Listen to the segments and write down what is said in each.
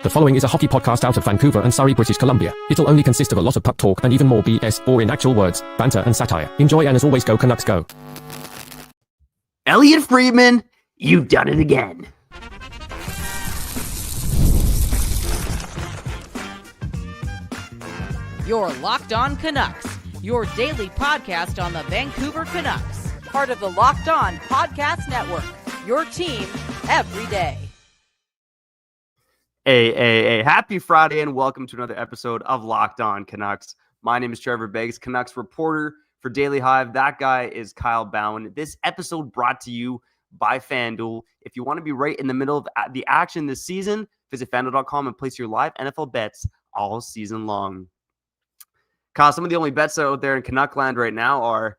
The following is a hockey podcast out of Vancouver and Surrey, British Columbia. It'll only consist of a lot of puck talk and even more BS, or in actual words, banter and satire. Enjoy, and as always, go Canucks go. Elliotte Friedman, you've done it again. You're Locked On Canucks, your daily podcast on the Vancouver Canucks. Part of the Locked On Podcast Network, your team every day. Hey, happy Friday and welcome to another episode of Locked On Canucks. My name is Trevor Beggs, Canucks reporter for Daily Hive. That guy is Kyle Bhawan. This episode brought to you by FanDuel. If you want to be right in the middle of the action this season, visit FanDuel.com and place your live NFL bets all season long. Kyle, some of the only bets out there in Canuck land right now are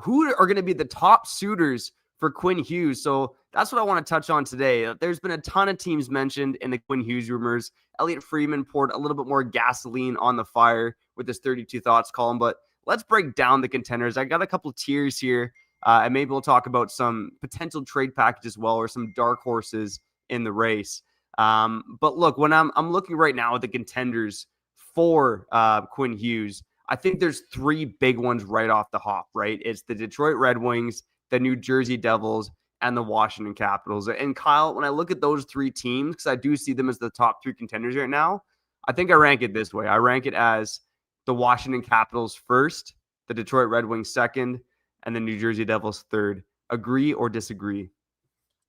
who are going to be the top suitors for Quinn Hughes. So that's what I want to touch on today. There's been a ton of teams mentioned in the Quinn Hughes rumors. Elliotte Friedman poured a little bit more gasoline on the fire with his 32 Thoughts column, but let's break down the contenders. I got a couple tiers here, and maybe we'll talk about some potential trade package as well, or some dark horses in the race. But look, when I'm looking right now at the contenders for Quinn Hughes, I think there's three big ones right off the hop, right? It's the Detroit Red Wings, the New Jersey Devils, and the Washington Capitals. And Kyle, when I look at those three teams, because I do see them as the top three contenders right now, I think I rank it this way. I rank it as the Washington Capitals first, the Detroit Red Wings second, and the New Jersey Devils third. Agree or disagree?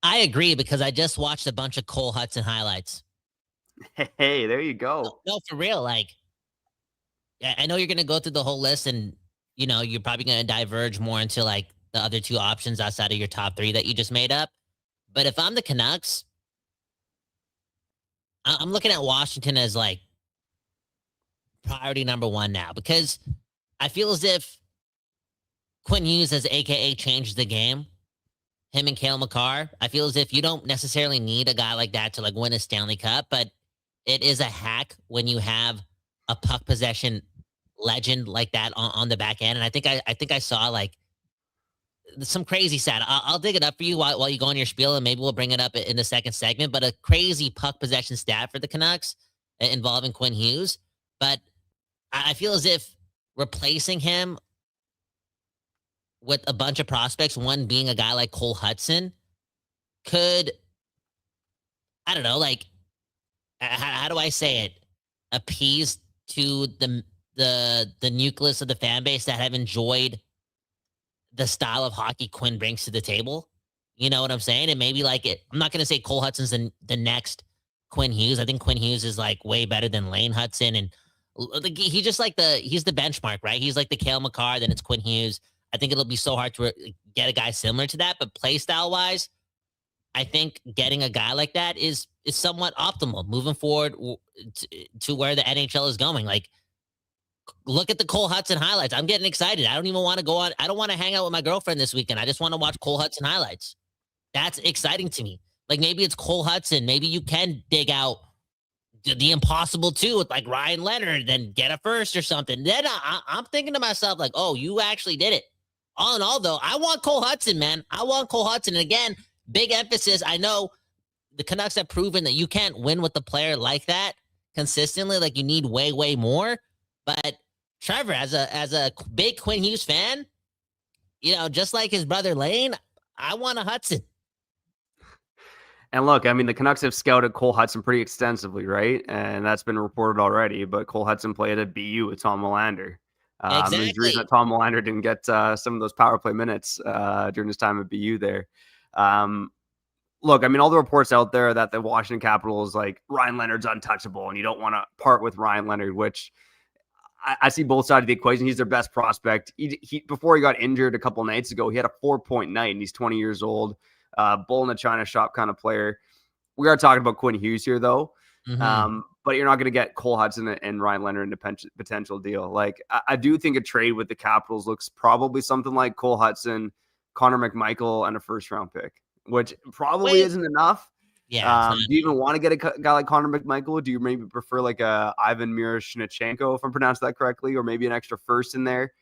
I agree, because I just watched a bunch of Cole Hudson highlights. Hey, there you go. No, for real. Like, I know you're going to go through the whole list and, you know, you're probably going to diverge more into like the other two options outside of your top three that you just made up. But if I'm the Canucks, I'm looking at Washington as like priority number one now, because I feel as if Quinn Hughes has AKA changed the game. Him and Cale Makar. I feel as if you don't necessarily need a guy like that to like win a Stanley Cup, but it is a hack when you have a puck possession legend like that on the back end. And I think I saw like some crazy stat. I'll dig it up for you while you go on your spiel, and maybe we'll bring it up in the second segment. But a crazy puck possession stat for the Canucks involving Quinn Hughes. But I feel as if replacing him with a bunch of prospects, one being a guy like Cole Hudson, could, I don't know, like, how do I say it? Appease to the nucleus of the fan base that have enjoyed the style of hockey Quinn brings to the table. You know what I'm saying? And maybe like it. I'm not going to say Cole Hudson's the next Quinn Hughes. I think Quinn Hughes is like way better than Lane Hudson. And he's just like he's the benchmark, right? He's like the Cale Makar, then it's Quinn Hughes. I think it'll be so hard to get a guy similar to that. But play style wise, I think getting a guy like that is somewhat optimal moving forward to where the NHL is going. Like, look at the Cole Hudson highlights. I'm getting excited. I don't even want to go on. I don't want to hang out with my girlfriend this weekend. I just want to watch Cole Hudson highlights. That's exciting to me. Like, maybe it's Cole Hudson. Maybe you can dig out the impossible too with like Ryan Leonard, then get a first or something. Then I'm thinking to myself like, oh, you actually did it. All in all, though, I want Cole Hudson, man. I want Cole Hudson. And again, big emphasis. I know the Canucks have proven that you can't win with a player like that consistently. Like, you need way, way more. But Trevor, as a big Quinn Hughes fan, you know, just like his brother Lane, I want a Hudson. And look, I mean, the Canucks have scouted Cole Hudson pretty extensively, right? And that's been reported already. But Cole Hudson played at BU with Tom Melander. Exactly. There's a reason that Tom Melander didn't get some of those power play minutes during his time at BU there. Look, I mean, all the reports out there that the Washington Capitals, like, Ryan Leonard's untouchable and you don't want to part with Ryan Leonard, which I see both sides of the equation. He's their best prospect. He before he got injured a couple nights ago, he had a 4-point night, and he's 20 years old. Bull in the China shop kind of player. We are talking about Quinn Hughes here, though. Mm-hmm. But you're not going to get Cole Hudson and Ryan Leonard in a potential deal. Like, I do think a trade with the Capitals looks probably something like Cole Hudson, Connor McMichael, and a first-round pick, which probably isn't enough. Yeah. Do you even want to get a guy like Connor McMichael? Do you maybe prefer like a Ivan Miroshnichenko, if I'm pronouncing that correctly, or maybe an extra first in there?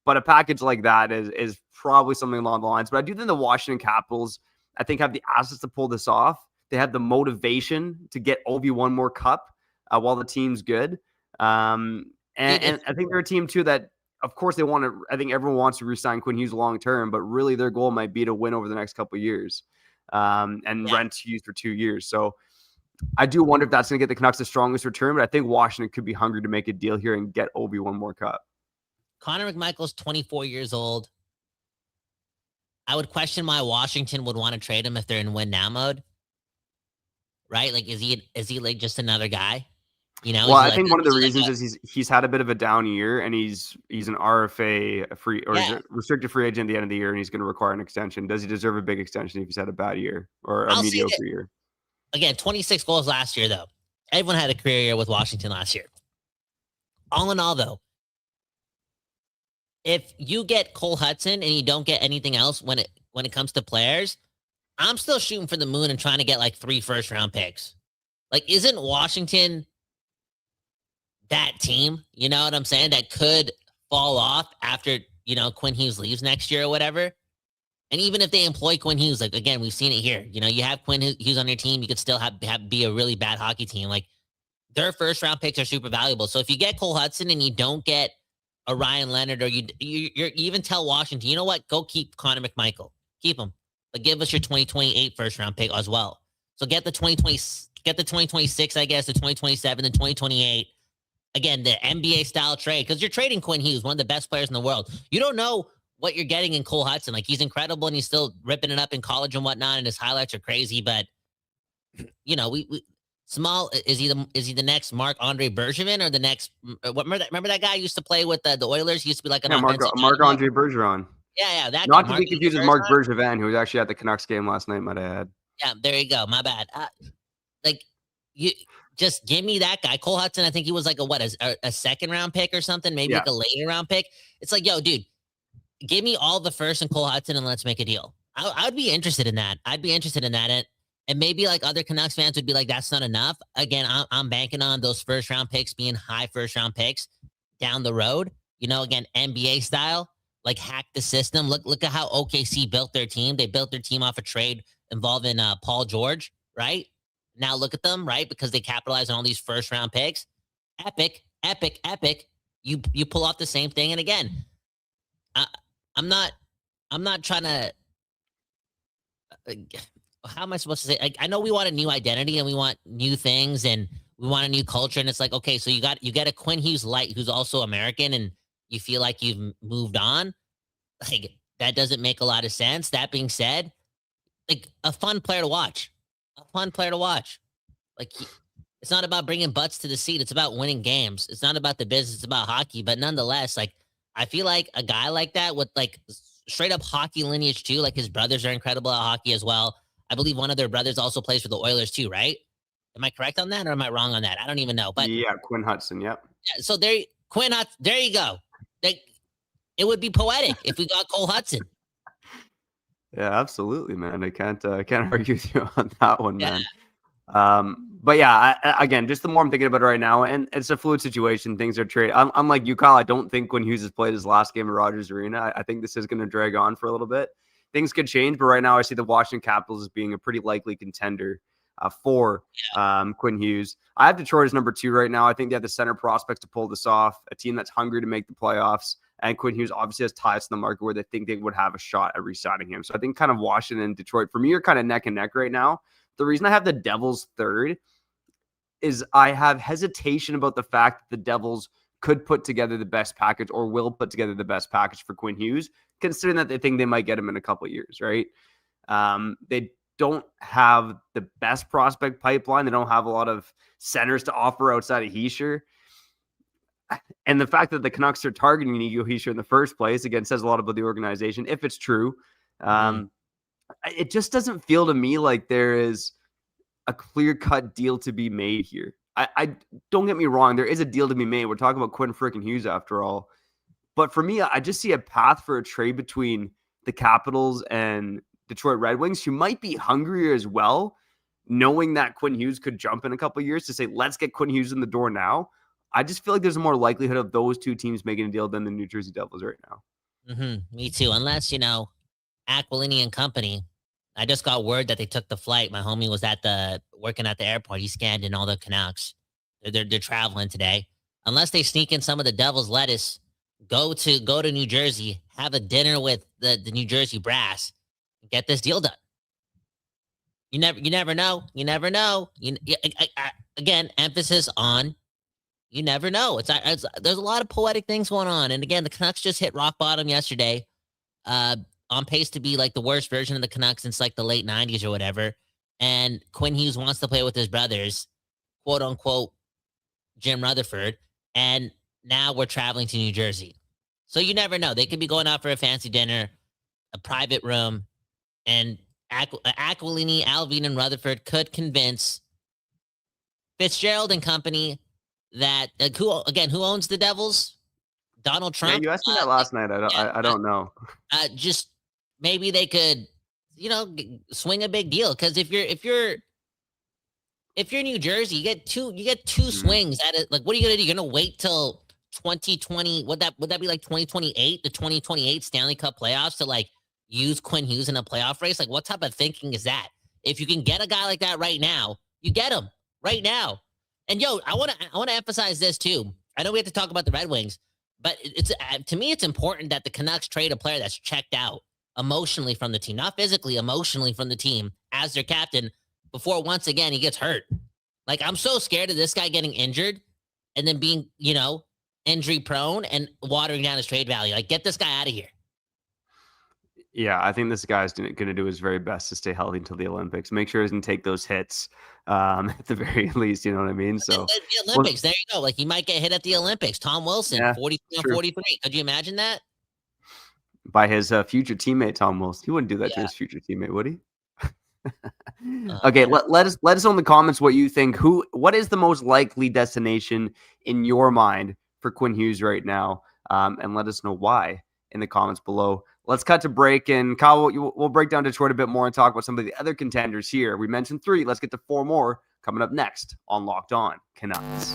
But a package like that is probably something along the lines. But I do think the Washington Capitals, I think, have the assets to pull this off. they have the motivation to get Ovi one more cup while the team's good. And I think they're a team too that, of course, they want to. I think everyone wants to re-sign Quinn Hughes long term, but really their goal might be to win over the next couple of years and rent Hughes for 2 years. So I do wonder if that's going to get the Canucks the strongest return, but I think Washington could be hungry to make a deal here and get Ovi one more cup. Connor McMichael's 24 years old. I would question why Washington would want to trade him if they're in win now mode. Right? Like, is he like just another guy? Well, I think one of the reasons is he's had a bit of a down year, and he's an RFA restricted free agent at the end of the year, and he's going to require an extension. Does he deserve a big extension if he's had a bad year or a mediocre year? Again, 26 goals last year, though. Everyone had a career year with Washington last year. All in all, though, if you get Cole Hudson and you don't get anything else when it comes to players, I'm still shooting for the moon and trying to get like 3 first-round picks. Like, isn't Washington that team, you know what I'm saying, that could fall off after, Quinn Hughes leaves next year or whatever? And even if they employ Quinn Hughes, like, again, we've seen it here. You have Quinn Hughes on your team, you could still be a really bad hockey team. Like, their first-round picks are super valuable. So if you get Cole Hudson and you don't get a Ryan Leonard, or you even tell Washington, you know what, go keep Connor McMichael. Keep him. But give us your 2028 first-round pick as well. So get the 2026, I guess, the 2027, the 2028. Again, the NBA-style trade, because you're trading Quinn Hughes, one of the best players in the world. You don't know what you're getting in Cole Hudson. Like, he's incredible, and he's still ripping it up in college and whatnot, and his highlights are crazy. But, Small, is he the next Marc-Andre Bergevin or the next? Remember that guy used to play with the Oilers? He used to be like an Marc-Andre Bergeron. Yeah, that not to be confused with Marc Bergevin, who was actually at the Canucks game last night. Might I add? Yeah, there you go. My bad. You just give me that guy, Cole Hudson. I think he was like a second round pick or something, maybe like a later round pick. It's like, yo, dude, give me all the first and Cole Hudson, and let's make a deal. I would be interested in that. I'd be interested in that. And maybe like other Canucks fans would be like, that's not enough. Again, I'm banking on those first round picks being high first round picks down the road. Again, NBA style, like hack the system. Look at how OKC built their team. They built their team off a trade involving Paul George, right? Now look at them, right? Because they capitalize on all these first round picks. Epic. You pull off the same thing. And again, I'm not trying to. How am I supposed to say? I know we want a new identity and we want new things and we want a new culture. And it's like, okay, so you get a Quinn Hughes light who's also American, and you feel like you've moved on. Like, that doesn't make a lot of sense. That being said, like, a fun player to watch. Like, it's not about bringing butts to the seat. It's about winning games. It's not about the business. It's about hockey. But nonetheless, like, I feel like a guy like that with like straight up hockey lineage too, like his brothers are incredible at hockey as well. I believe one of their brothers also plays for the Oilers too, right? Am I correct on that, or am I wrong on that? I don't even know. But yeah, Quinn Hudson, yep. Yeah, so there you go. Like, it would be poetic if we got Cole Hudson. Yeah, absolutely, man. I can't argue with you on that one, man. But yeah, again, just the more I'm thinking about it right now, and it's a fluid situation. Things are trade. I'm like you, Kyle. I don't think Quinn Hughes has played his last game at Rogers Arena. I think this is going to drag on for a little bit. Things could change, but right now I see the Washington Capitals as being a pretty likely contender for Quinn Hughes. I have Detroit as number 2 right now. I think they have the center prospects to pull this off, a team that's hungry to make the playoffs. And Quinn Hughes obviously has ties to the market where they think they would have a shot at re-signing him. So I think kind of Washington and Detroit, for me, are kind of neck and neck right now. The reason I have the Devils 3rd is I have hesitation about the fact that the Devils could put together the best package or will put together the best package for Quinn Hughes, considering that they think they might get him in a couple of years, right? They don't have the best prospect pipeline. They don't have a lot of centers to offer outside of Hischier. And the fact that the Canucks are targeting Nico Hischier in the first place, again, says a lot about the organization, if it's true. It just doesn't feel to me like there is a clear-cut deal to be made here. I don't get me wrong, there is a deal to be made. We're talking about Quinn freaking Hughes after all. But for me, I just see a path for a trade between the Capitals and Detroit Red Wings, who might be hungrier as well, knowing that Quinn Hughes could jump in a couple of years to say, let's get Quinn Hughes in the door now. I just feel like there's a more likelihood of those two teams making a deal than the New Jersey Devils right now. Me too. Unless, Aquilini and company I just got word that they took the flight. My homie was working at the airport. He scanned in all the Canucks. They're traveling today. Unless they sneak in some of the Devil's lettuce, go to New Jersey, have a dinner with the New Jersey brass, get this deal done. You never know. You never know. Again, emphasis on you never know. There's a lot of poetic things going on. And again, the Canucks just hit rock bottom yesterday. On pace to be like the worst version of the Canucks since like the late 90s or whatever. And Quinn Hughes wants to play with his brothers, quote unquote, Jim Rutherford. And now we're traveling to New Jersey. So you never know. They could be going out for a fancy dinner, a private room, and Aquilini, Alvin, and Rutherford could convince Fitzgerald and company that who owns the Devils? Donald Trump. Yeah, you asked me that last night. I don't know. Just maybe they could, swing a big deal. Because if you're New Jersey, you get two swings at it. Like, what are you gonna do? You're gonna wait till 2020? Would that be like 2028, the 2028 Stanley Cup playoffs to like use Quinn Hughes in a playoff race? Like, what type of thinking is that? If you can get a guy like that right now, you get him right now. And I want to emphasize this too. I know we have to talk about the Red Wings, but it's to me, it's important that the Canucks trade a player that's checked out emotionally from the team, not physically, emotionally from the team as their captain before once again he gets hurt. Like, I'm so scared of this guy getting injured and then being, injury prone and watering down his trade value. Like, get this guy out of here. Yeah, I think this guy's going to do his very best to stay healthy until the Olympics. Make sure he doesn't take those hits at the very least. You know what I mean? So the Olympics, there you go. Like, he might get hit at the Olympics. Tom Wilson, 43. Could you imagine that? By his future teammate, Tom Wilson. He wouldn't do that to his future teammate, would he? Okay, let us know in the comments what you think. What is the most likely destination in your mind for Quinn Hughes right now? And let us know why in the comments below. Let's cut to break, and Kyle, we'll break down Detroit a bit more and talk about some of the other contenders here. We mentioned 3. Let's get to 4 more coming up next on Locked On Canucks.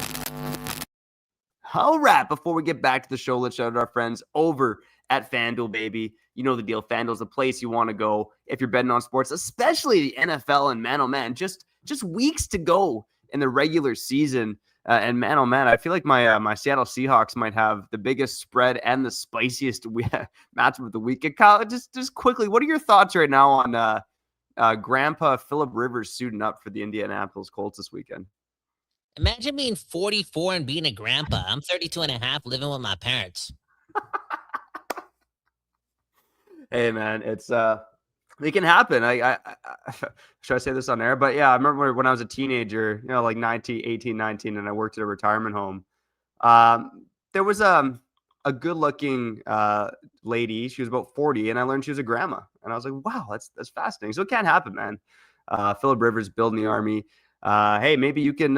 All right, before we get back to the show, let's shout out our friends over at FanDuel, baby. You know the deal. FanDuel's the place you want to go if you're betting on sports, especially the NFL. And man, oh man, just weeks to go in the regular season. And man, oh man, I feel like my Seattle Seahawks might have the biggest spread and the spiciest matchup of the week. Kyle, just quickly, what are your thoughts right now on Grandpa Philip Rivers suiting up for the Indianapolis Colts this weekend? Imagine being 44 and being a grandpa. I'm 32 and a half, living with my parents. Hey man, it can happen. I should I say this on air? But yeah, I remember when I was a teenager, like 18, 19, and I worked at a retirement home. There was a good-looking lady. She was about 40, and I learned she was a grandma. And I was like, wow, that's fascinating. So it can happen, man. Philip Rivers building the army. Hey, maybe you can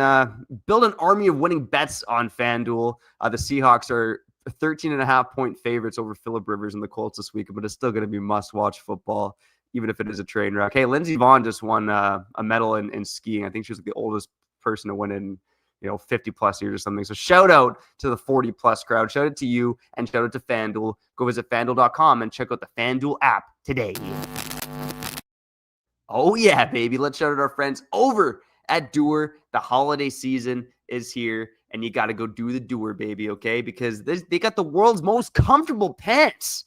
build an army of winning bets on FanDuel. The Seahawks are 13.5-point favorites over Philip Rivers and the Colts this week, but it's still going to be must-watch football, even if it is a train wreck. Hey, Lindsey Vonn just won a medal in skiing. I think she was the oldest person to win in 50-plus years or something. So shout out to the 40-plus crowd. Shout out to you, and shout out to FanDuel. Go visit FanDuel.com and check out the FanDuel app today. Oh, yeah, baby. Let's shout out our friends over at Doer. The holiday season is here, and you got to go do the Doer, baby, okay? Because they got the world's most comfortable pants.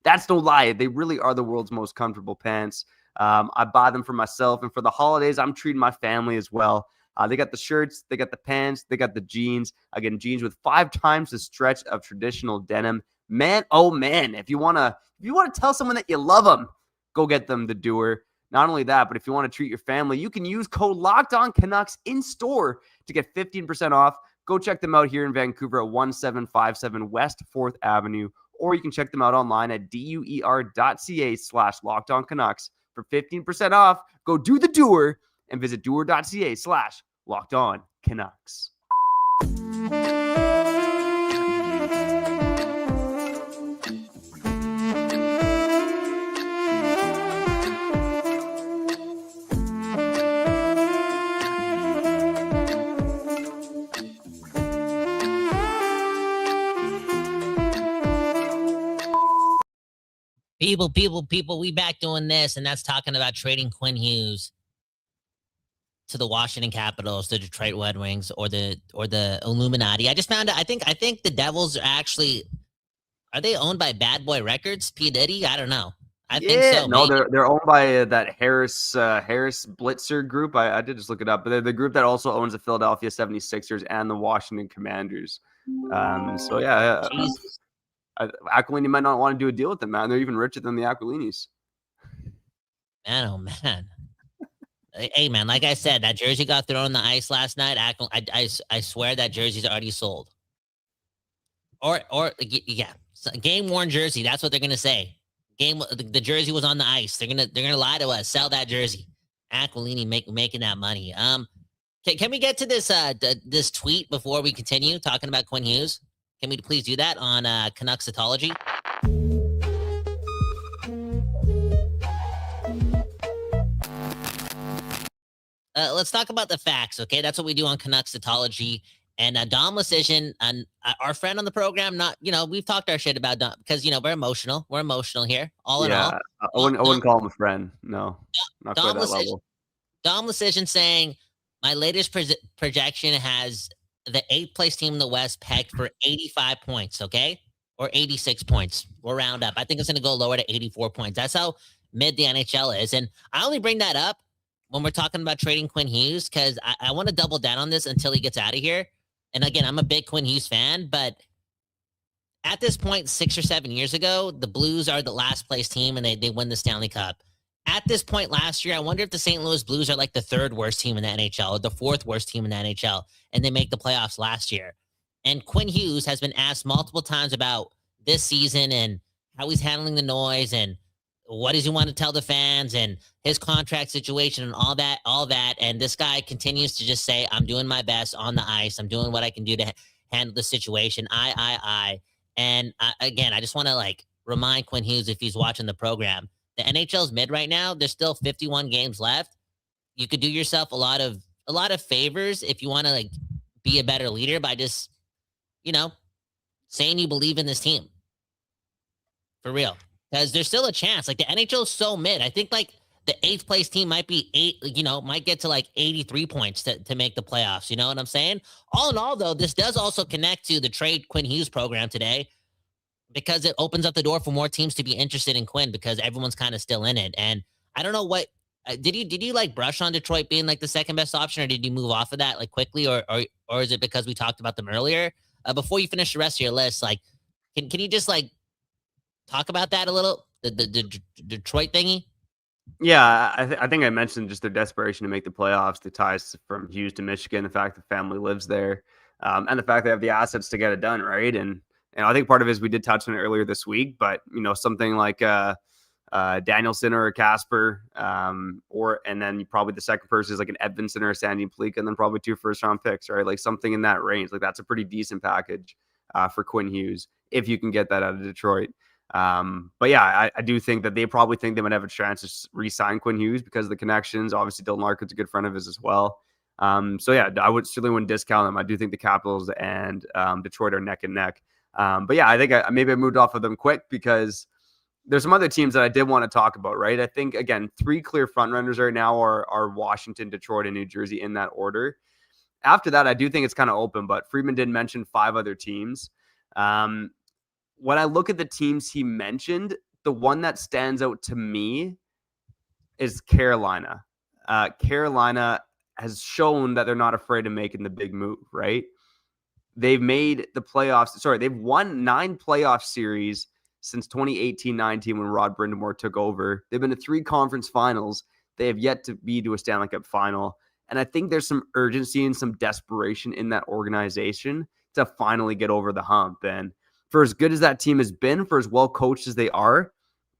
That's no lie. They really are the world's most comfortable pants. I buy them for myself, and for the holidays, I'm treating my family as well. They got the shirts, they got the pants, they got the jeans. Again, jeans with 5 times the stretch of traditional denim. Man, oh man, if you want to tell someone that you love them, go get them the Doer. Not only that, but if you want to treat your family, you can use code LOCKEDONCANUCKS in store to get 15% off. Go check them out here in Vancouver at 1757 West 4th Avenue, or you can check them out online at duer.ca/LockedOnCanucks for 15% off. Go do the Doer and visit duer.ca/LockedOnCanucks. People, we back doing this, and that's talking about trading Quinn Hughes to the Washington Capitals, the Detroit Red Wings, or the Illuminati. I just found out. I think the Devils are they owned by Bad Boy Records? P. Diddy? I don't know. I think so. No, maybe. they're owned by that Harris Blitzer group. I did just look it up, but they're the group that also owns the Philadelphia 76ers and the Washington Commanders. So yeah, Aquilini might not want to do a deal with them, man. They're even richer than the Aquilinis. Man, oh man. Hey man, like I said, that jersey got thrown on the ice last night. I swear that jersey's already sold. Or yeah, game worn jersey. That's what they're gonna say. The jersey was on the ice. They're gonna lie to us. Sell that jersey. Aquilini making that money. Can we get to this tweet before we continue talking about Quinn Hughes? Can we please do that on Canucksatology? Let's talk about the facts, okay? That's what we do on Canucksatology. And Dom Lecision, and our friend on the program, we've talked our shit about Dom because, we're emotional. We're emotional here, all in all. I wouldn't call him a friend. No, not quite that level. Dom Lecision saying, my latest projection has the 8th place team in the West pegged for 85 points, okay? Or 86 points. We'll round up. I think it's going to go lower to 84 points. That's how mid the NHL is. And I only bring that up when we're talking about trading Quinn Hughes because I want to double down on this until he gets out of here. And again, I'm a big Quinn Hughes fan, but at this point, 6 or 7 years ago, the Blues are the last place team and they win the Stanley Cup. At this point last year, I wonder if the St. Louis Blues are like the 3rd worst team in the NHL or the 4th worst team in the NHL, and they make the playoffs last year. And Quinn Hughes has been asked multiple times about this season and how he's handling the noise and what does he want to tell the fans and his contract situation and all that. And this guy continues to just say, I'm doing my best on the ice. I'm doing what I can do to handle the situation. And again, I just want to remind Quinn Hughes, if he's watching the program, the NHL's mid right now. There's still 51 games left. You could do yourself a lot of favors if you want to be a better leader by just, saying you believe in this team. For real. Because there's still a chance. The NHL is so mid. I think the 8th place team might be might get to 83 points to make the playoffs. You know what I'm saying? All in all, though, this does also connect to the trade Quinn Hughes program today because it opens up the door for more teams to be interested in Quinn because everyone's kind of still in it. And I don't know what did you brush on Detroit being the second best option, or did you move off of that quickly, or is it because we talked about them earlier? Before you finish the rest of your list, can you just talk about that a little, the Detroit thingy? Yeah, I think I mentioned just their desperation to make the playoffs, the ties from Hughes to Michigan, the fact the family lives there, and the fact they have the assets to get it done, right? And I think part of it is we did touch on it earlier this week, but something like Danielson or a Casper, and then probably the second person is an Edvinsson or a Sandy Pleak, and then probably 2 first-round picks, right? Something in that range. That's a pretty decent package for Quinn Hughes if you can get that out of Detroit. But yeah, I do think that they probably think they might have a chance to re-sign Quinn Hughes because of the connections. Obviously, Dylan Larkin's a good friend of his as well. So yeah, I certainly wouldn't discount them. I do think the Capitals and Detroit are neck and neck. But yeah, I think maybe I moved off of them quick because there's some other teams that I did want to talk about, right? I think, again, 3 clear frontrunners right now are Washington, Detroit, and New Jersey in that order. After that, I do think it's kind of open, but Friedman did mention 5 other teams. When I look at the teams he mentioned, the one that stands out to me is Carolina. Carolina has shown that they're not afraid of making the big move, right? They've made the playoffs. Sorry, they've won 9 playoff series since 2018-19 when Rod Brindamore took over. They've been to 3 conference finals. They have yet to be to a Stanley Cup final. And I think there's some urgency and some desperation in that organization to finally get over the hump. And for as good as that team has been, for as well coached as they are,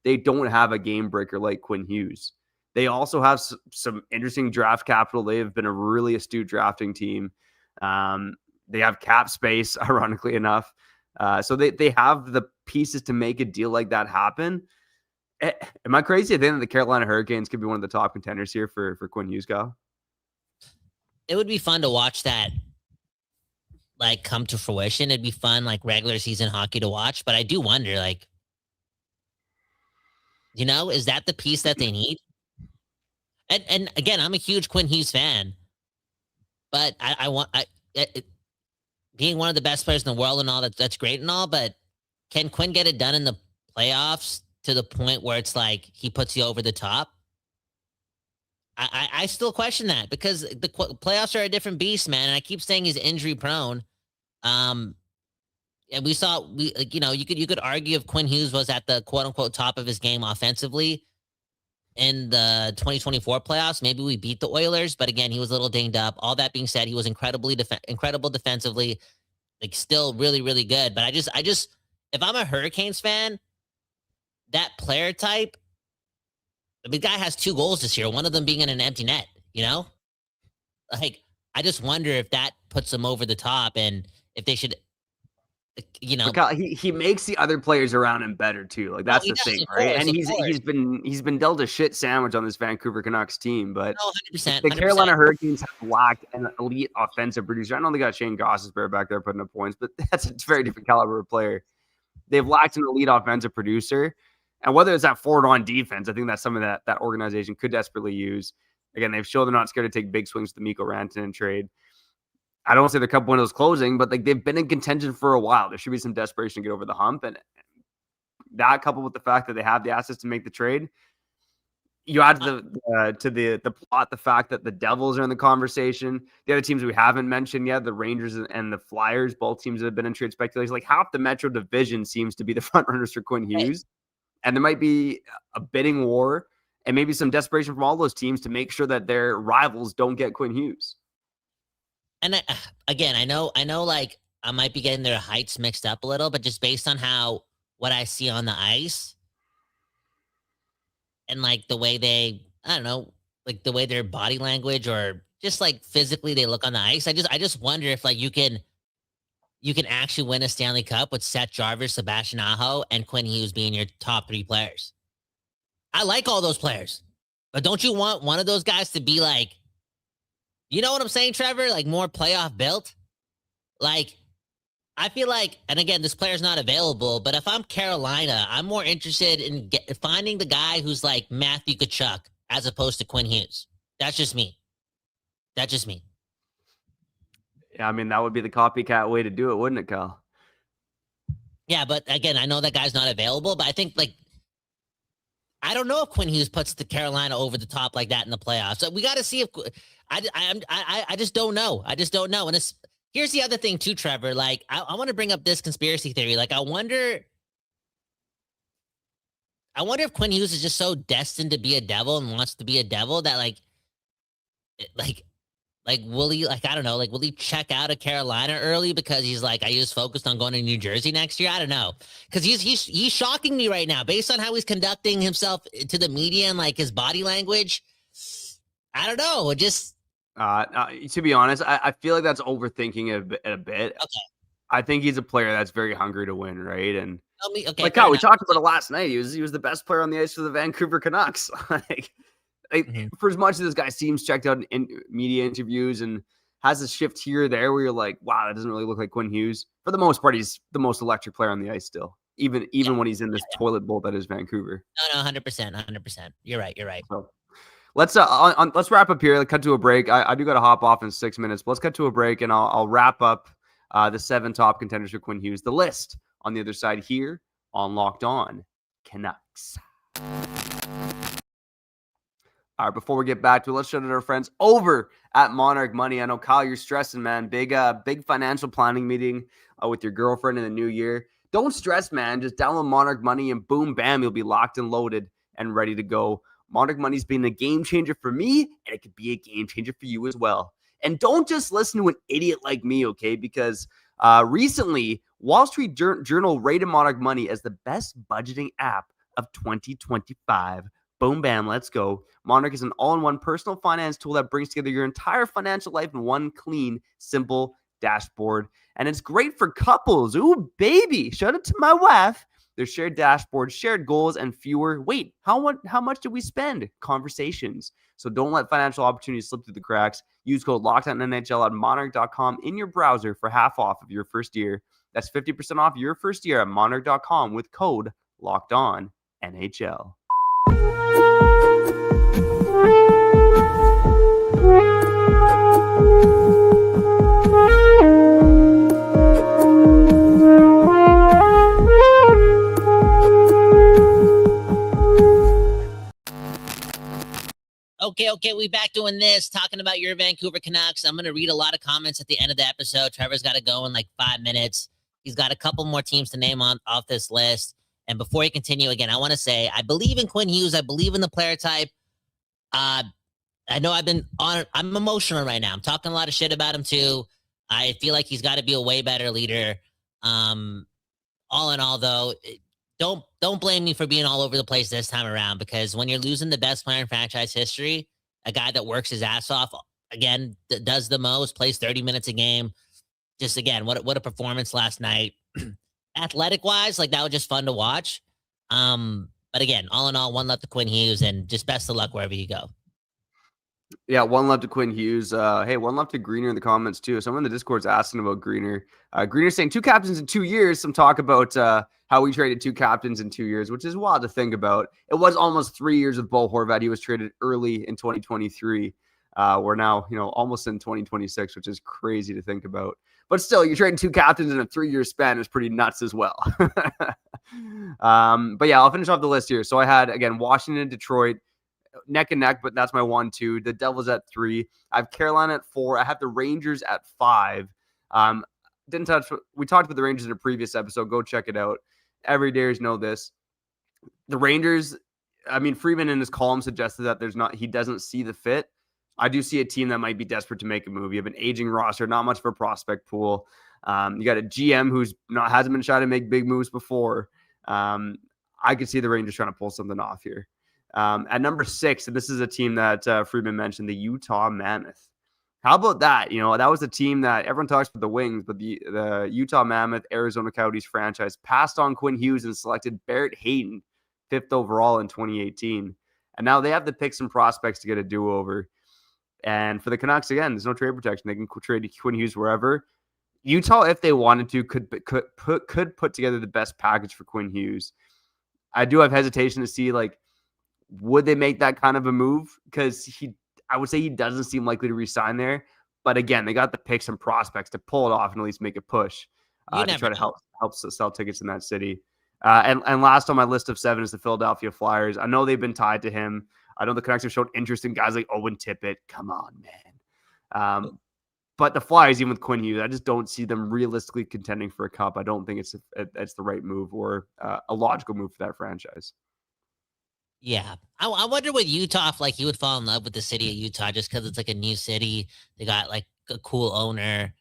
they don't have a game breaker like Quinn Hughes. They also have some interesting draft capital. They have been a really astute drafting team. They have cap space, ironically enough. So they have the pieces to make a deal like that happen. Am I crazy? I think that the Carolina Hurricanes could be one of the top contenders here for Quinn Hughes, Kyle. It would be fun to watch that come to fruition. It'd be fun, regular season hockey to watch. But I do wonder, You know, is that the piece that they need? And again, I'm a huge Quinn Hughes fan, but being one of the best players in the world and all that's great and all, but can Quinn get it done in the playoffs to the point where it's like he puts you over the top? I still question that because the playoffs are a different beast, man. And I keep saying he's injury prone. And you could argue if Quinn Hughes was at the quote unquote top of his game offensively in the 2024 playoffs, maybe we beat the Oilers. But again, he was a little dinged up. All that being said, he was incredible defensively, like still really, really good. But I just, if I'm a Hurricanes fan, that player type, the guy has 2 goals this year, one of them being in an empty net, you know? Like, I just wonder if that puts him over the top and if they should, you know. He makes the other players around him better too. Like that's the thing, right? And he's been dealt a shit sandwich on this Vancouver Canucks team, but 100%, the Carolina Hurricanes have lacked an elite offensive producer. I know they got Shane Gostisbehere back there putting up points, but that's a very different caliber of player. They've lacked an elite offensive producer. And whether it's that forward on defense, I think that's something that organization could desperately use. Again, they've shown they're not scared to take big swings with the Mikko Rantanen trade. I don't say the cup window's closing, but like they've been in contention for a while. There should be some desperation to get over the hump. And that coupled with the fact that they have the assets to make the trade, you add to the plot the fact that the Devils are in the conversation. The other teams we haven't mentioned yet, the Rangers and the Flyers, both teams that have been in trade speculation. Like half the Metro Division seems to be the front runners for Quinn Hughes. And there might be a bidding war and maybe some desperation from all those teams to make sure that their rivals don't get Quinn Hughes. And I know, like I might be getting their heights mixed up a little, but just based on what I see on the ice and like the way like the way their body language or just like physically they look on the ice, I just wonder if like you can actually win a Stanley Cup with Seth Jarvis, Sebastian Aho, and Quinn Hughes being your top 3 players. I like all those players, but don't you want one of those guys to be like, you know what I'm saying, Trevor? Like more playoff built? Like, I feel like, and again, this player's not available, but if I'm Carolina, I'm more interested in finding the guy who's like Matthew Tkachuk as opposed to Quinn Hughes. That's just me. Yeah, I mean, that would be the copycat way to do it, wouldn't it, Kyle? Yeah, but again, I know that guy's not available, but I think like, I don't know if Quinn Hughes puts the Carolina over the top like that in the playoffs. So we got to see if I just don't know. And here's the other thing too, Trevor. Like I want to bring up this conspiracy theory. Like I wonder if Quinn Hughes is just so destined to be a Devil and wants to be a Devil that will he I don't know, like will he check out of Carolina early because he's like I just focused on going to New Jersey next year? I don't know, because he's shocking me right now based on how he's conducting himself to the media and like his body language. I don't know, just to be honest, I feel like that's overthinking a bit. Okay. I think he's a player that's very hungry to win, right? And okay, like Kyle, we talked about it last night. He was the best player on the ice for the Vancouver Canucks. For as much as this guy seems checked out in media interviews and has a shift here or there where you're like, wow, that doesn't really look like Quinn Hughes. For the most part, he's the most electric player on the ice still, even when he's in this toilet bowl that is Vancouver. No, 100%. You're right. So let's wrap up here. Let's cut to a break. I do got to hop off in 6 minutes, but let's cut to a break and I'll wrap up the 7 top contenders for Quinn Hughes. The list on the other side here on Locked On Canucks. All right, before we get back to it, let's shout out our friends over at Monarch Money. I know, Kyle, you're stressing, man. Big financial planning meeting with your girlfriend in the new year. Don't stress, man. Just download Monarch Money and boom, bam, you'll be locked and loaded and ready to go. Monarch Money's been a game changer for me, and it could be a game changer for you as well. And don't just listen to an idiot like me, okay? Because recently, Wall Street Journal rated Monarch Money as the best budgeting app of 2025. Boom, bam, let's go. Monarch is an all-in-one personal finance tool that brings together your entire financial life in one clean, simple dashboard. And it's great for couples. Ooh, baby. Shout out to my wife. There's shared dashboards, shared goals, and fewer, wait, how much did we spend? Conversations. So don't let financial opportunities slip through the cracks. Use code LOCKEDONNHL at monarch.com in your browser for half off of your first year. That's 50% off your first year at monarch.com with code LOCKEDONNHL. Okay, we back doing this, talking about your Vancouver Canucks. I'm going to read a lot of comments at the end of the episode. Trevor's got to go in like 5 minutes. He's got a couple more teams to name off this list. And before you continue, again, I want to say I believe in Quinn Hughes. I believe in the player type. I know I'm emotional right now. I'm talking a lot of shit about him too. I feel like he's got to be a way better leader. All in all, though, don't blame me for being all over the place this time around, because when you're losing the best player in franchise history, a guy that works his ass off, again, does the most, plays 30 minutes a game. Just again, what a performance last night. Athletic wise, like that was just fun to watch. But again, all in all, one love to Quinn Hughes, and just best of luck wherever you go. Yeah, one love to Quinn Hughes. Hey, one love to Greener in the comments too. Someone in the Discord's asking about Greener. Greener saying 2 captains in 2 years. Some talk about how we traded 2 captains in 2 years, which is wild to think about. It was almost 3 years with Bo Horvat. He was traded early in 2023. We're now, almost in 2026, which is crazy to think about. But still, you're trading 2 captains in a 3-year span is pretty nuts as well. But yeah, I'll finish off the list here. So I had, again, Washington, Detroit, neck and neck, but that's my 1-2. The Devils at 3. I have Carolina at 4. I have the Rangers at 5. We talked about the Rangers in a previous episode. Go check it out. Everydayers know this. The Rangers, Friedman in his column suggested that he doesn't see the fit. I do see a team that might be desperate to make a move. You have an aging roster, not much of a prospect pool. You got a GM who's hasn't been shy to make big moves before. I could see the Rangers trying to pull something off here. At number 6, and this is a team that Friedman mentioned, the Utah Mammoth. How about that? That was a team that everyone talks about the Wings, but the Utah Mammoth, Arizona Coyotes franchise passed on Quinn Hughes and selected Barrett Hayton, 5th overall in 2018. And now they have the picks and prospects to get a do-over. And for the Canucks, again, there's no trade protection. They can trade Quinn Hughes wherever. Utah, if they wanted to, could put together the best package for Quinn Hughes. I do have hesitation to see, would they make that kind of a move? Because I would say he doesn't seem likely to resign there. But again, they got the picks and prospects to pull it off and at least make a push to try to help sell tickets in that city. And last on my list of 7 is the Philadelphia Flyers. I know they've been tied to him. I know the Canucks have shown interest in guys like Owen Tippett. Come on, man. But the Flyers, even with Quinn Hughes, I just don't see them realistically contending for a cup. I don't think it's the right move or a logical move for that franchise. Yeah. I wonder with Utah if he would fall in love with the city of Utah just because it's a new city. They got a cool owner,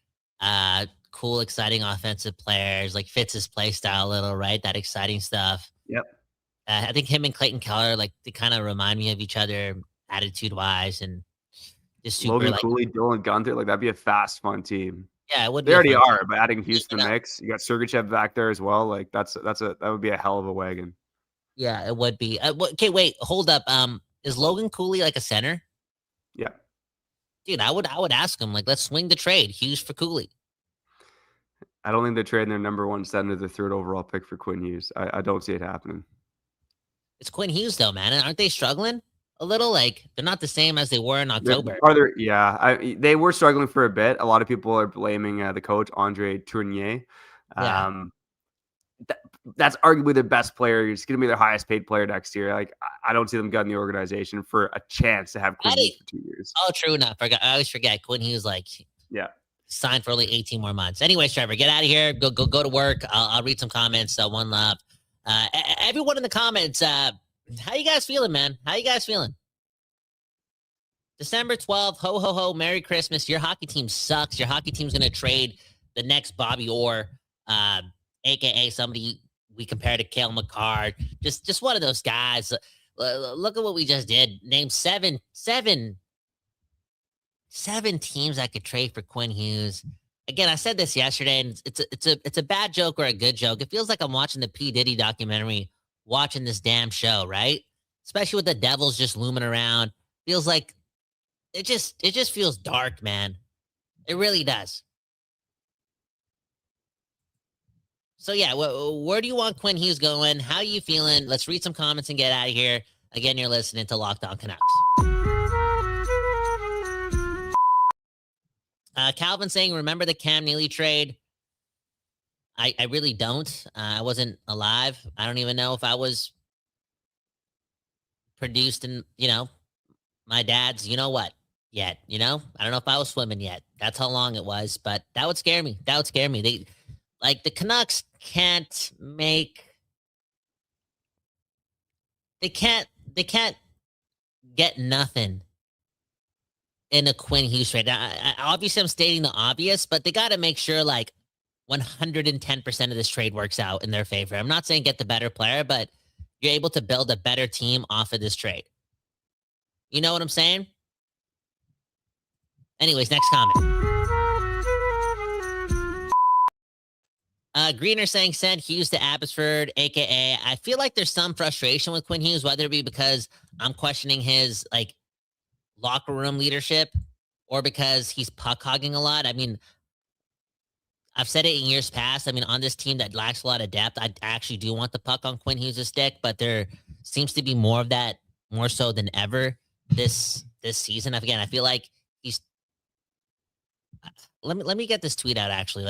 cool, exciting offensive players, fits his play style a little, right? That exciting stuff. Yep. I think him and Clayton Keller, they kind of remind me of each other attitude-wise, and just super, Logan Cooley, Dylan Gunther, that'd be a fast, fun team. Yeah, it would. They already are, but adding Hughes to the mix, you got Sergachev back there as well. That would be a hell of a wagon. Yeah, it would be. Okay, wait, hold up. Is Logan Cooley a center? Yeah, dude, I would ask him let's swing the trade, Hughes for Cooley. I don't think they're trading their number 1 center, the 3rd overall pick for Quinn Hughes. I don't see it happening. It's Quinn Hughes though, man. Aren't they struggling a little? They're not the same as they were in October. They were struggling for a bit. A lot of people are blaming the coach, Andre Tournier. Yeah. That's arguably their best player. He's going to be their highest paid player next year. I don't see them gutting the organization for a chance to have Quinn Hughes for 2 years. Oh, true enough. I always forget Quinn Hughes signed for only 18 more months. Anyways, Trevor, get out of here. Go to work. I'll read some comments. One love. Everyone in the comments, how you guys feeling, man? How you guys feeling? December 12th, ho, ho, ho, Merry Christmas. Your hockey team sucks. Your hockey team's going to trade the next Bobby Orr, a.k.a. somebody we compare to Cale McCarr. Just one of those guys. Look at what we just did. Name seven teams I could trade for Quinn Hughes. Again, I said this yesterday, and it's a bad joke or a good joke. It feels like I'm watching the P. Diddy documentary, watching this damn show, right? Especially with the Devils just looming around. Feels like it just feels dark, man. It really does. So yeah, where do you want Quinn Hughes going? How are you feeling? Let's read some comments and get out of here. Again, you're listening to Locked On Canucks. Calvin saying, remember the Cam Neely trade? I really don't. I wasn't alive. I don't even know if I was produced in, my dad's, yet, I don't know if I was swimming yet. That's how long it was, but that would scare me. The Canucks can't they can't get nothing in a Quinn Hughes trade. Obviously, I'm stating the obvious, but they got to make sure 110% of this trade works out in their favor. I'm not saying get the better player, but you're able to build a better team off of this trade. You know what I'm saying? Anyways, next comment. Greener saying, send Hughes to Abbotsford, a.k.a. I feel like there's some frustration with Quinn Hughes, whether it be because I'm questioning his, locker room leadership or because he's puck hogging a lot. I mean, I've said it in years past. I mean, on this team that lacks a lot of depth, I actually do want the puck on Quinn Hughes' stick, but there seems to be more of that, more so than ever this season. Again, I feel like he's... Let me get this tweet out, actually.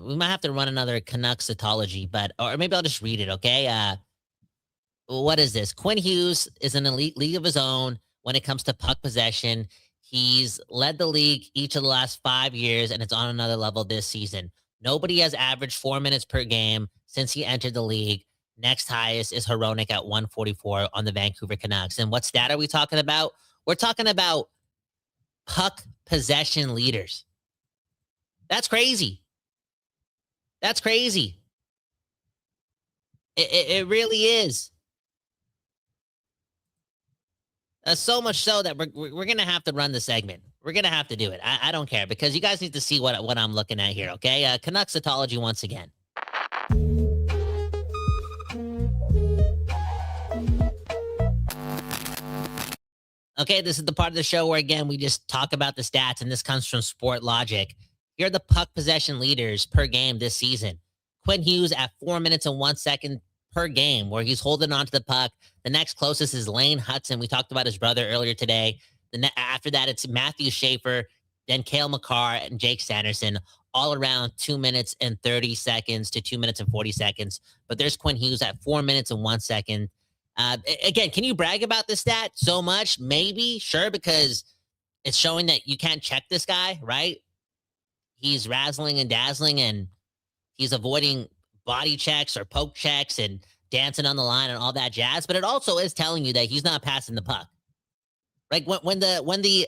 We might have to run another Canucksitology, or maybe I'll just read it, okay? What is this? Quinn Hughes is an elite league of his own when it comes to puck possession. He's led the league each of the last 5 years, and it's on another level this season. Nobody has averaged 4 minutes per game since he entered the league. Next highest is Hronek at 144 on the Vancouver Canucks. And what stat are we talking about? We're talking about puck possession leaders. That's crazy. That's crazy. It really is. So much so that we're going to have to run the segment. We're going to have to do it. I don't care because you guys need to see what I'm looking at here, okay? Canucksitology once again. Okay, this is the part of the show where, again, we just talk about the stats, and this comes from Sport Logic. Here are the puck possession leaders per game this season. Quinn Hughes at 4 minutes and 1 second per game where he's holding onto the puck. The next closest is Lane Hudson. We talked about his brother earlier today. After that, it's Matthew Schaefer, then Cale Makar and Jake Sanderson, all around 2 minutes and 30 seconds to 2 minutes and 40 seconds. But there's Quinn Hughes at 4 minutes and 1 second. Again, can you brag about this stat so much? Maybe, sure, because it's showing that you can't check this guy, right? He's razzling and dazzling, and he's avoiding body checks or poke checks and dancing on the line and all that jazz. But it also is telling you that he's not passing the puck. Like when the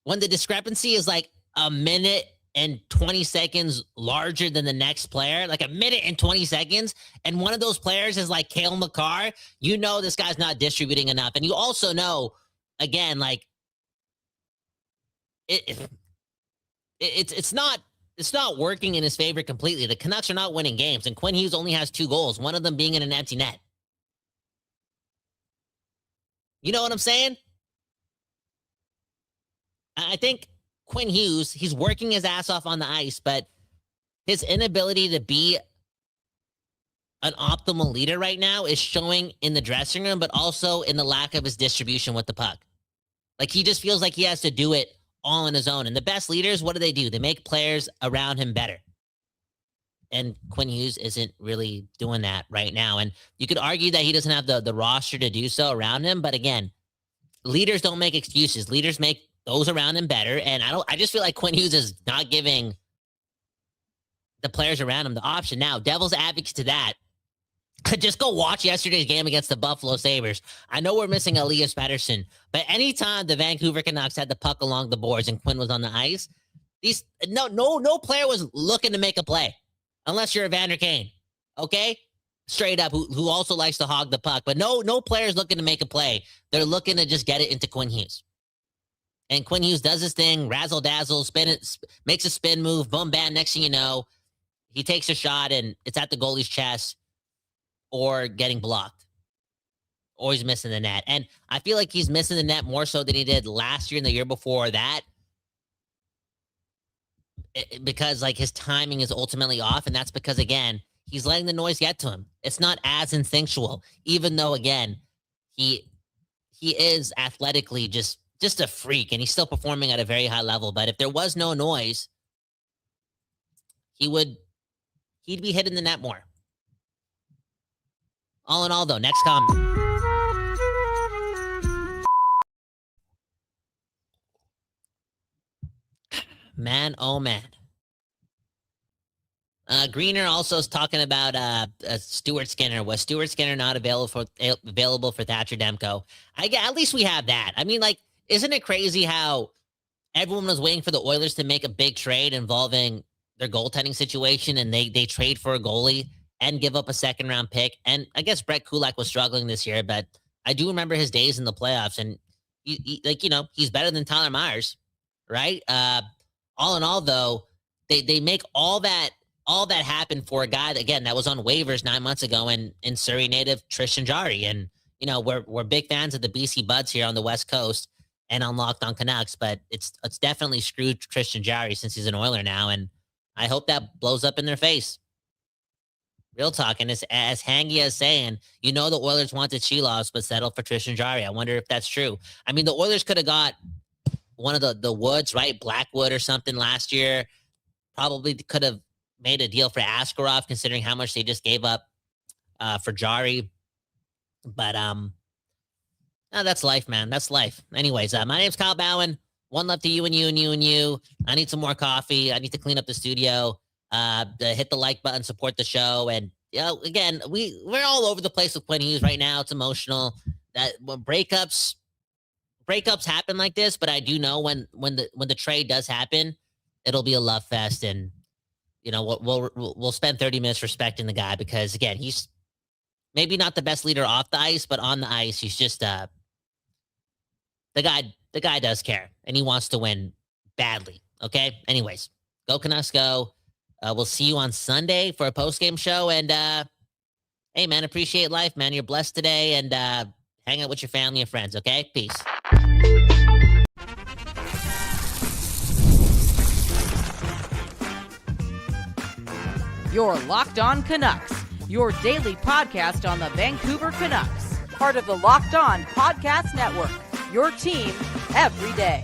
discrepancy is like a minute and 20 seconds larger than the next player, like a minute and 20 seconds, and one of those players is like Cale Makar, you know this guy's not distributing enough. And you also know, again, like it's not working in his favor completely. The Canucks are not winning games, and Quinn Hughes only has 2 goals, one of them being in an empty net. You know what I'm saying? I think Quinn Hughes, he's working his ass off on the ice, but his inability to be an optimal leader right now is showing in the dressing room, but also in the lack of his distribution with the puck. Like, he just feels like he has to do it all on his own. And the best leaders, what do? They make players around him better. And Quinn Hughes isn't really doing that right now. And you could argue that he doesn't have the roster to do so around him. But again, leaders don't make excuses. Leaders make those around him better. And I just feel like Quinn Hughes is not giving the players around him the option. Now, devil's advocate to that, just go watch yesterday's game against the Buffalo Sabres. I know we're missing Elias Pettersson, but anytime the Vancouver Canucks had the puck along the boards and Quinn was on the ice, no player was looking to make a play, unless you're Evander Kane, okay? Straight up, who also likes to hog the puck. But no player's looking to make a play. They're looking to just get it into Quinn Hughes. And Quinn Hughes does his thing, razzle-dazzle, spin it, makes a spin move, boom, bam, next thing you know, he takes a shot and it's at the goalie's chest, or getting blocked, or he's missing the net. And I feel like he's missing the net more so than he did last year and the year before that, because like his timing is ultimately off. And that's because, again, he's letting the noise get to him. It's not as instinctual, even though, again, he is athletically just just a freak, and he's still performing at a very high level. But if there was no noise, he'd be hitting the net more. All in all, though, next comment. Man, oh man. Greener also is talking about Stuart Skinner. Was Stuart Skinner not available for Thatcher Demko? At least we have that. I mean, like, isn't it crazy how everyone was waiting for the Oilers to make a big trade involving their goaltending situation, and they trade for a goalie and give up a second-round pick? And I guess Brett Kulak was struggling this year, but I do remember his days in the playoffs, and he's better than Tyler Myers, right? All in all, though, they make all that happen for a guy that, again, that was on waivers 9 months ago, and in Surrey native Tristan Jarry. And we're big fans of the BC Buds here on the West Coast and on Locked On Canucks, but it's definitely screwed Tristan Jarry since he's an Oiler now, and I hope that blows up in their face. Real talk, and as Hangy is saying, the Oilers wanted Shelovs but settled for Tristan Jarry. I wonder if that's true. I mean, the Oilers could have got one of the Woods, right? Blackwood or something last year. Probably could have made a deal for Askarov, considering how much they just gave up for Jarry. But that's life, man. That's life. Anyways, my name's Kyle Bhawan. One love to you and you and you and you. I need some more coffee. I need to clean up the studio. Hit the like button, support the show, and again, we're all over the place with Quinn Hughes right now. It's emotional. That when breakups happen like this, but I do know when the trade does happen, it'll be a love fest, and we'll spend 30 minutes respecting the guy, because again, he's maybe not the best leader off the ice, but on the ice, he's just the guy does care, and he wants to win badly. Okay. Anyways, go Canucks, go. We'll see you on Sunday for a post-game show, and hey man, appreciate life, man. You're blessed today, and hang out with your family and friends. Okay. Peace. You're Locked On Canucks, your daily podcast on the Vancouver Canucks, part of the Locked On Podcast Network, your team every day.